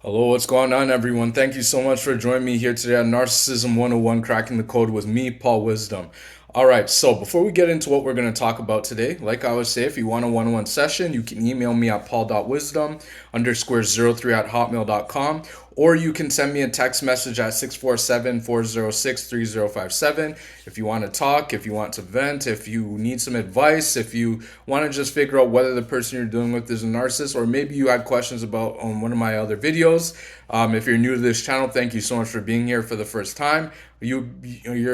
Hello, what's going on, everyone? Thank you so much for joining me here today on Narcissism 101 Cracking the Code with me, Paul Wisdom. All right, so before we get into what we're going to talk about today, like I always say, if you want a one-on-one session, you can email me at paul.wisdom_03@hotmail.com, or you can send me a text message at 647-406-3057. If you want to talk, if you want to vent, if you need some advice, if you want to just figure out whether the person you're dealing with is a narcissist, or maybe you had questions about on one of my other videos. If you're new to this channel, thank you so much for being here for the first time. You're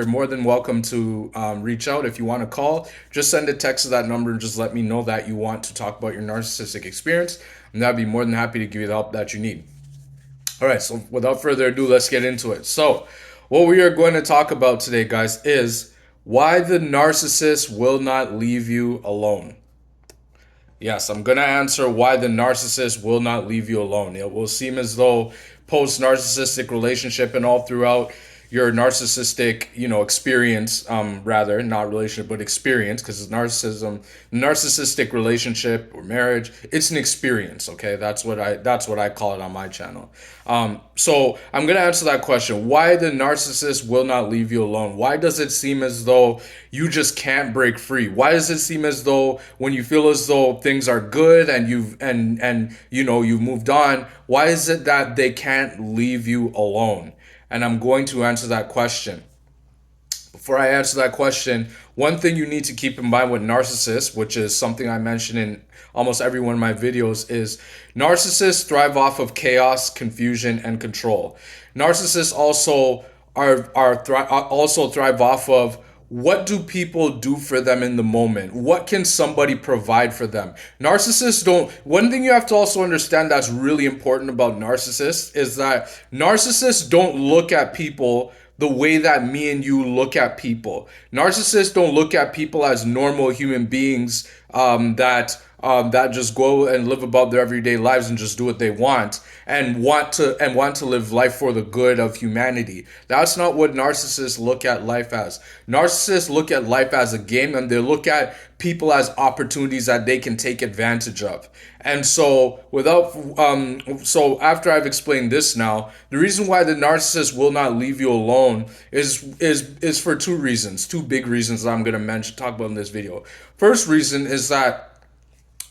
more than welcome to reach out. If you want to call, just send a text to that number and just let me know that you want to talk about your narcissistic experience, and I'd be more than happy to give you the help that you need. All right, so without further ado, let's get into it. So what we are going to talk about today, guys, is why the narcissist will not leave you alone. Yes, I'm going to answer why the narcissist will not leave you alone. It will seem as though post-narcissistic relationship and all throughout your narcissistic, experience, rather, not relationship, but experience, because narcissistic relationship or marriage, it's an experience, okay? That's what I call it on my channel. So I'm going to answer that question. Why the narcissist will not leave you alone? Why does it seem as though you just can't break free? Why does it seem as though when you feel as though things are good and you've moved on, why is it that they can't leave you alone? And I'm going to answer that question. Before I answer that question, one thing you need to keep in mind with narcissists, which is something I mention in almost every one of my videos, is narcissists thrive off of chaos, confusion, and control. Narcissists also also thrive off of what do people do for them in the moment? What can somebody provide for them? Narcissists don't. One thing you have to also understand that's really important about narcissists is that narcissists don't look at people the way that me and you look at people. Narcissists don't look at people as normal human beings that just go and live about their everyday lives and just do what they want and want to live life for the good of humanity. That's not what narcissists look at life as. Narcissists look at life as a game, and they look at people as opportunities that they can take advantage of. And so so after I've explained this now, the reason why the narcissist will not leave you alone is for two reasons, two big reasons that I'm going to talk about in this video. First reason is that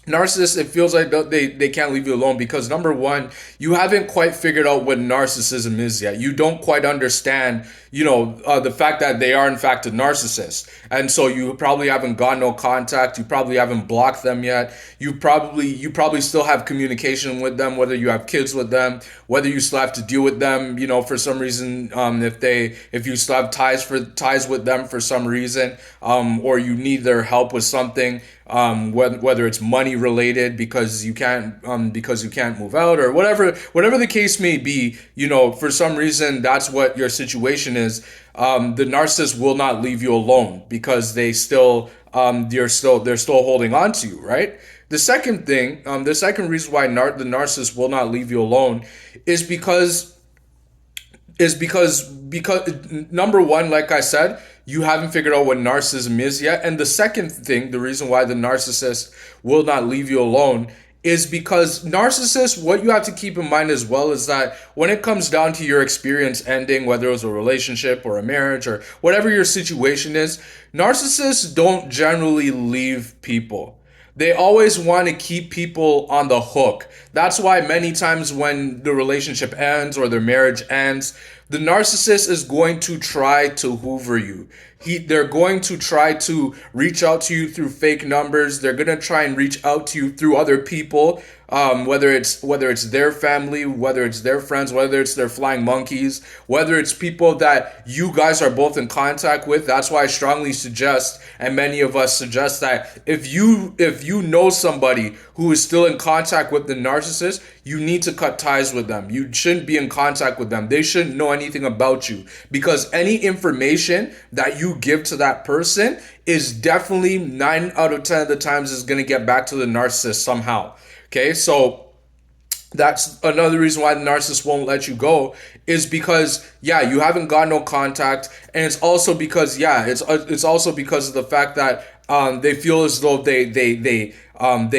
narcissists, it feels like they can't leave you alone because, number one, you haven't quite figured out what narcissism is yet. You don't quite understand, the fact that they are in fact a narcissist. And so you probably haven't got no contact. You probably haven't blocked them yet. You probably still have communication with them, whether you have kids with them, whether you still have to deal with them, for some reason, if you still have ties with them for some reason, or you need their help with something, whether it's money related because you can't move out, or whatever the case may be, for some reason that's what your situation is. The narcissist will not leave you alone because they're still holding on to you, right? The second reason why the narcissist will not leave you alone is because number one, like I said, you haven't figured out what narcissism is yet. And the second thing, the reason why the narcissist will not leave you alone is because narcissists, what you have to keep in mind as well is that when it comes down to your experience ending, whether it was a relationship or a marriage or whatever your situation is, narcissists don't generally leave people. They always want to keep people on the hook. That's why many times when the relationship ends or their marriage ends, the narcissist is going to try to hoover you. They're going to try to reach out to you through fake numbers. They're going to try and reach out to you through other people, whether it's their family, whether it's their friends, whether it's their flying monkeys, whether it's people that you guys are both in contact with. That's why I strongly suggest, and many of us suggest, that if you know somebody who is still in contact with the narcissist, you need to cut ties with them. You shouldn't be in contact with them. They shouldn't know anything about you, because any information that you give to that person is definitely 9 out of 10 of the times is going to get back to the narcissist somehow. Okay, so that's another reason why the narcissist won't let you go, is because, you haven't got no contact, and it's also because, it's also because of the fact that they feel as though they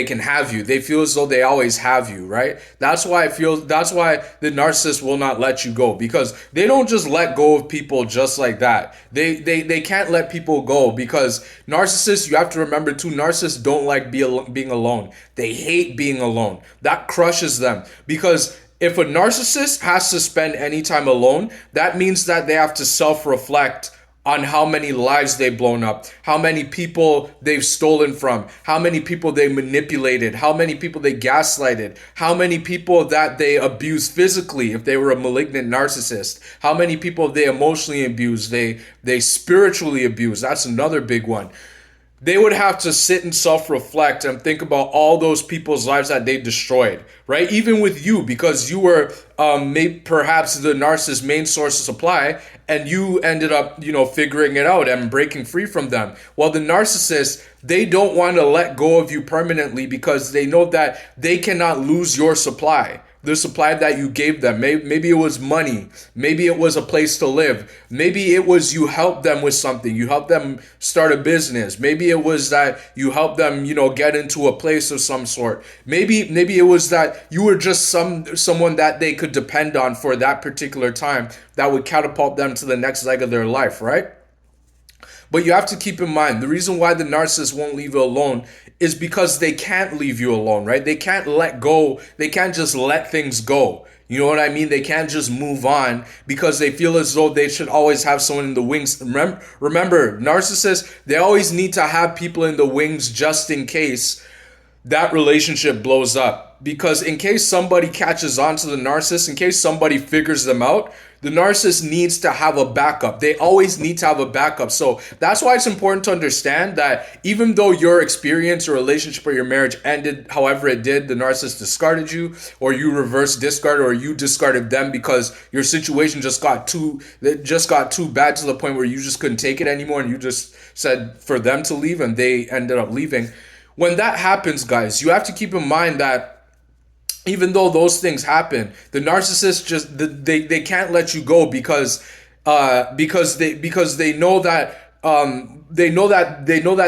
can have you. They feel as though they always have you, right? That's why the narcissist will not let you go, because they don't just let go of people just like that. They can't let people go, because narcissists, you have to remember too, narcissists don't like being alone. They hate being alone. That crushes them, because if a narcissist has to spend any time alone, that means that they have to self-reflect on how many lives they've blown up, how many people they've stolen from, how many people they manipulated, how many people they gaslighted, how many people that they abused physically if they were a malignant narcissist, how many people they emotionally abused, they spiritually abused. That's another big one. They would have to sit and self-reflect and think about all those people's lives that they destroyed, right? Even with you, because you were perhaps the narcissist's main source of supply, and you ended up, figuring it out and breaking free from them. Well, the narcissist, they don't want to let go of you permanently, because they know that they cannot lose your supply. The supply that you gave them. Maybe it was money. Maybe it was a place to live. Maybe it was you helped them with something. You helped them start a business. Maybe it was that you helped them, get into a place of some sort. Maybe it was that you were just someone that they could depend on for that particular time that would catapult them to the next leg of their life, right? But you have to keep in mind, the reason why the narcissist won't leave you alone is because they can't leave you alone, right? They can't let go. They can't just let things go. You know what I mean? They can't just move on, because they feel as though they should always have someone in the wings. Remember, narcissists, they always need to have people in the wings just in case that relationship blows up. Because in case somebody catches on to the narcissist, in case somebody figures them out, the narcissist needs to have a backup. They always need to have a backup. So that's why it's important to understand that even though your experience or relationship or your marriage ended however it did, the narcissist discarded you, or you reverse discarded, or you discarded them because your situation just got too bad to the point where you just couldn't take it anymore, and you just said for them to leave and they ended up leaving. When that happens, guys, you have to keep in mind that even though those things happen, the narcissist they can't let you go, because they know that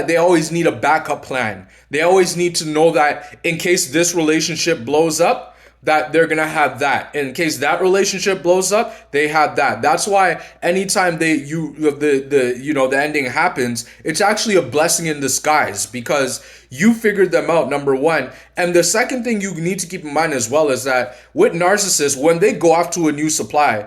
they always need a backup plan. They always need to know that in case this relationship blows up, that they're gonna have that. In case that relationship blows up, they have that. That's why anytime the ending happens, it's actually a blessing in disguise, because you figured them out, number one. And the second thing you need to keep in mind as well is that with narcissists, when they go off to a new supply,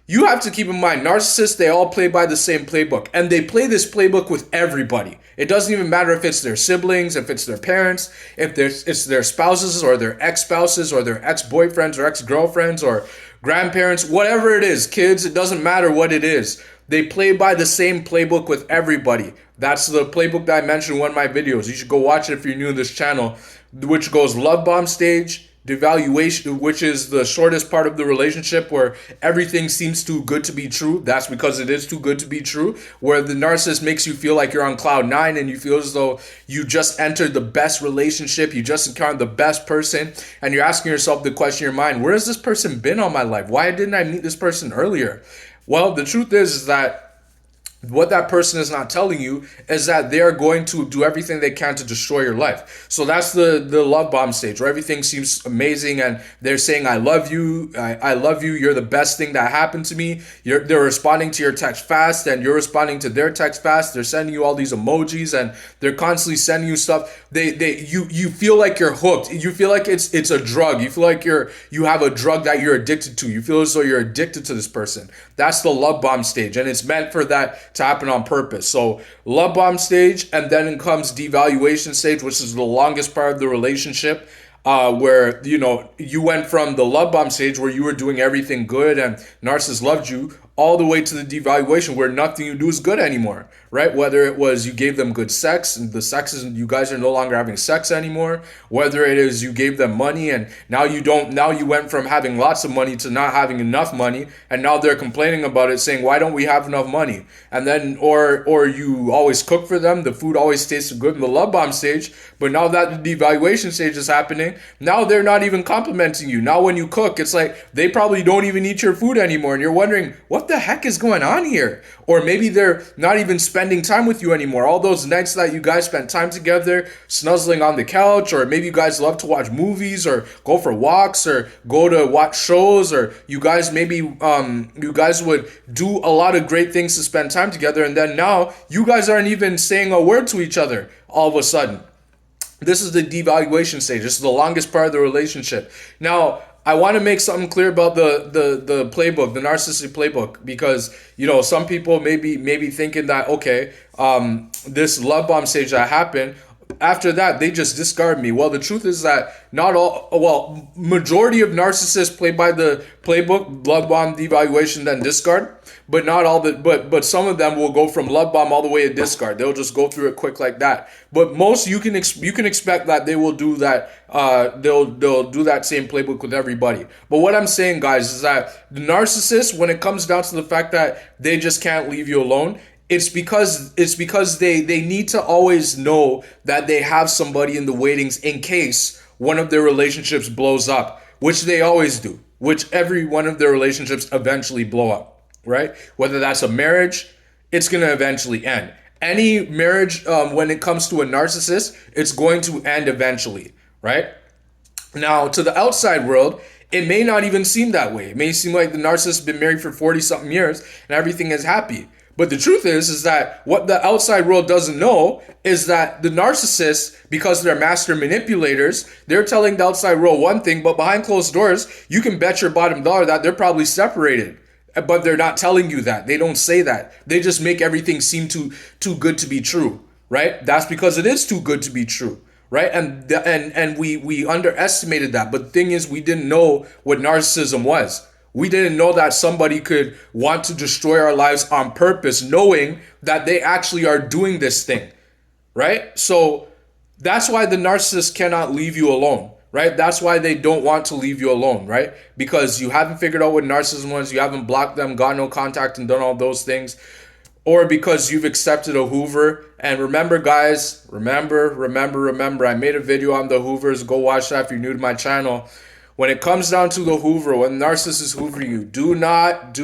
you have to keep in mind, narcissists, they all play by the same playbook, and they play this playbook with everybody. It doesn't even matter if it's their siblings, if it's their parents, if it's their spouses or their ex-spouses or their ex-boyfriends or ex-girlfriends or grandparents, whatever it is, kids, it doesn't matter what it is. They play by the same playbook with everybody. That's the playbook that I mentioned in one of my videos. You should go watch it if you're new to this channel, which goes love bomb stage, devaluation, which is the shortest part of the relationship where everything seems too good to be true. That's because it is too good to be true. Where the narcissist makes you feel like you're on cloud nine and you feel as though you just entered the best relationship, you just encountered the best person, and you're asking yourself the question in your mind, where has this person been all my life? Why didn't I meet this person earlier? Well, the truth is that what that person is not telling you is that they are going to do everything they can to destroy your life. So that's the love bomb stage, where everything seems amazing and they're saying, I love you, I love you, you're the best thing that happened to me. They're responding to your text fast and you're responding to their text fast. They're sending you all these emojis and they're constantly sending you stuff. You feel like you're hooked. You feel like it's a drug. You feel like you have a drug that you're addicted to. You feel as though you're addicted to this person. That's the love bomb stage, and it's meant for that to happen on purpose. So love bomb stage, and then it comes devaluation stage, which is the longest part of the relationship, where you went from the love bomb stage where you were doing everything good and narcissist loved you, all the way to the devaluation where nothing you do is good anymore, right? Whether it was you gave them good sex and the sex is, you guys are no longer having sex anymore, whether it is you gave them money and now you went from having lots of money to not having enough money, and now they're complaining about it, saying, why don't we have enough money? And then or you always cook for them, the food always tastes good in the love bomb stage, but now that the devaluation stage is happening, now they're not even complimenting you. Now when you cook, it's like they probably don't even eat your food anymore, and you're wondering, what what the heck is going on here? Or maybe they're not even spending time with you anymore. All those nights that you guys spent time together, snuzzling on the couch, or maybe you guys love to watch movies or go for walks or go to watch shows, or you guys maybe you guys would do a lot of great things to spend time together, and then now you guys aren't even saying a word to each other all of a sudden. This is the devaluation stage. This is the longest part of the relationship. Now, I want to make something clear about the playbook, the narcissistic playbook, because some people may be thinking that, okay, this love bomb stage that happened, after that they just discard me. Well, the truth is that majority of narcissists play by the playbook, love bomb, devaluation, then discard. But not all but some of them will go from love bomb all the way to discard. They'll just go through it quick like that. But most you can expect that they will do that. They'll do that same playbook with everybody. But what I'm saying, guys, is that the narcissist, when it comes down to the fact that they just can't leave you alone, it's because they need to always know that they have somebody in the waitings in case one of their relationships blows up, which they always do, which every one of their relationships eventually blow up. Right? Whether that's a marriage, it's going to eventually end. Any marriage, when it comes to a narcissist, it's going to end eventually, right? Now, to the outside world, it may not even seem that way. It may seem like the narcissist has been married for 40-something years and everything is happy. But the truth is that what the outside world doesn't know is that the narcissists, because they're master manipulators, they're telling the outside world one thing, but behind closed doors, you can bet your bottom dollar that they're probably separated. But they're not telling you that. They don't say that. They just make everything seem too good to be true, right? That's because it is too good to be true, right? And we underestimated that. But the thing is, we didn't know what narcissism was. We didn't know that somebody could want to destroy our lives on purpose, knowing that they actually are doing this thing, right? So that's why the narcissist cannot leave you alone. Right? That's why they don't want to leave you alone, right? Because you haven't figured out what narcissism was, you haven't blocked them, got no contact, and done all those things, or because you've accepted a Hoover. And remember, guys, remember, I made a video on the Hoovers. Go watch that if you're new to my channel. When it comes down to the Hoover, when narcissists Hoover you, do not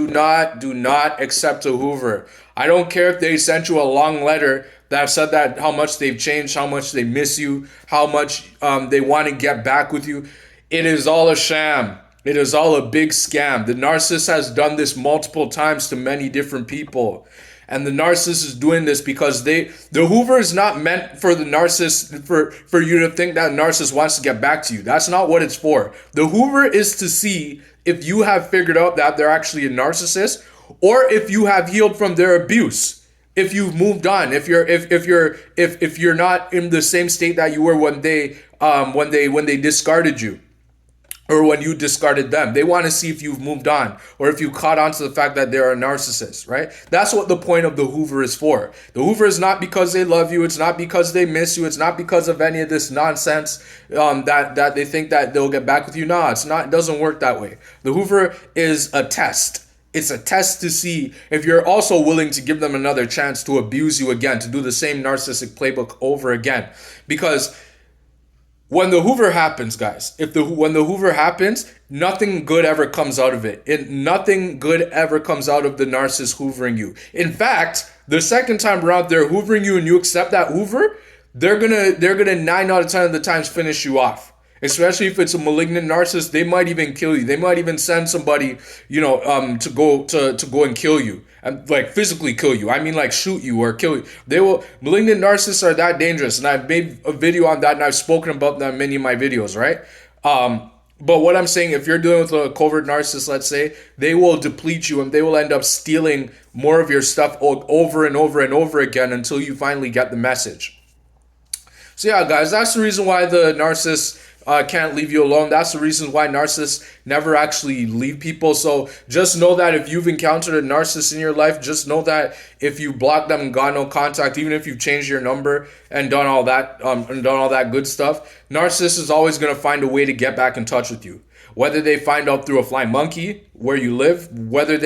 accept a Hoover. I don't care if they sent you a long letter that said that how much they've changed, how much they miss you, how much they want to get back with you. It is all a sham. It is all a big scam. The narcissist has done this multiple times to many different people. And the narcissist is doing this because the Hoover is not meant for the narcissist, for you to think that narcissist wants to get back to you. That's not what it's for. The Hoover is to see if you have figured out that they're actually a narcissist, or if you have healed from their abuse. If you've moved on, if you're not in the same state that you were when they discarded you, or when you discarded them. They want to see if you've moved on, or if you caught on to the fact that they're a narcissist, right? That's what the point of the Hoover is for. The Hoover is not because they love you. It's not because they miss you. It's not because of any of this nonsense that they think that they'll get back with you. No, it's not. It doesn't work that way. The Hoover is a test. It's a test to see if you're also willing to give them another chance to abuse you again, to do the same narcissistic playbook over again. Because when the Hoover happens, guys, when the Hoover happens, nothing good ever comes out of it. Nothing good ever comes out of the narcissist hoovering you. In fact, the second time around they're hoovering you and you accept that Hoover, they're gonna 9 out of 10 of the times finish you off. Especially if it's a malignant narcissist, they might even kill you. They might even send somebody, to go and kill you, and like physically kill you. I mean, like shoot you or kill you. Malignant narcissists are that dangerous, and I've made a video on that, and I've spoken about that in many of my videos, right? But what I'm saying, if you're dealing with a covert narcissist, let's say, they will deplete you and they will end up stealing more of your stuff over and over and over again until you finally get the message. So yeah, guys, that's the reason why the narcissist can't leave you alone. That's the reason why narcissists never actually leave people. So just know that if you've encountered a narcissist in your life, just know that if you block them and got no contact, even if you've changed your number and done all that good stuff, narcissist is always going to find a way to get back in touch with you. whether they find out through a flying monkey where you live, whether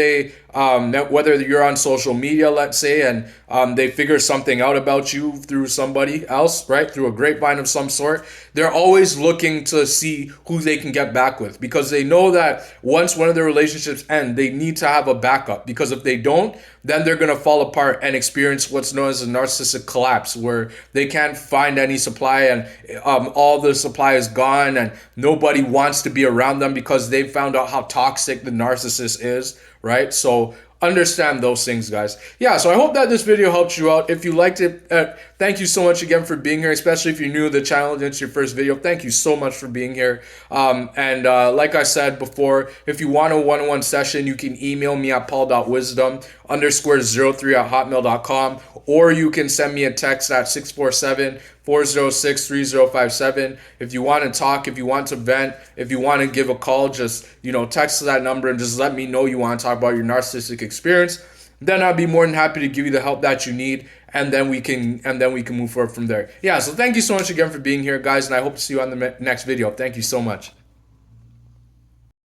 whether you're on social media, let's say, and they figure something out about you through somebody else, right, through a grapevine of some sort. They're always looking to see who they can get back with, because they know that once one of their relationships end, they need to have a backup, because if they don't, then they're going to fall apart and experience what's known as a narcissistic collapse, where they can't find any supply, and all the supply is gone, and nobody wants to be around them because they found out how toxic the narcissist is, right? So understand those things, guys. Yeah, so I hope that this video helped you out. If you liked it, thank you so much again for being here, especially if you're new to the channel and it's your first video. Thank you so much for being here. Like I said before, if you want a one-on-one session, you can email me at paul.wisdom_03@hotmail.com, or you can send me a text at 647-406-3057. If you want to talk, if you want to vent, if you want to give a call, just, text that number and just let me know you want to talk about your narcissistic experience. Then I'll be more than happy to give you the help that you need, and then we can move forward from there. Yeah, so thank you so much again for being here, guys, and I hope to see you on the next video. Thank you so much.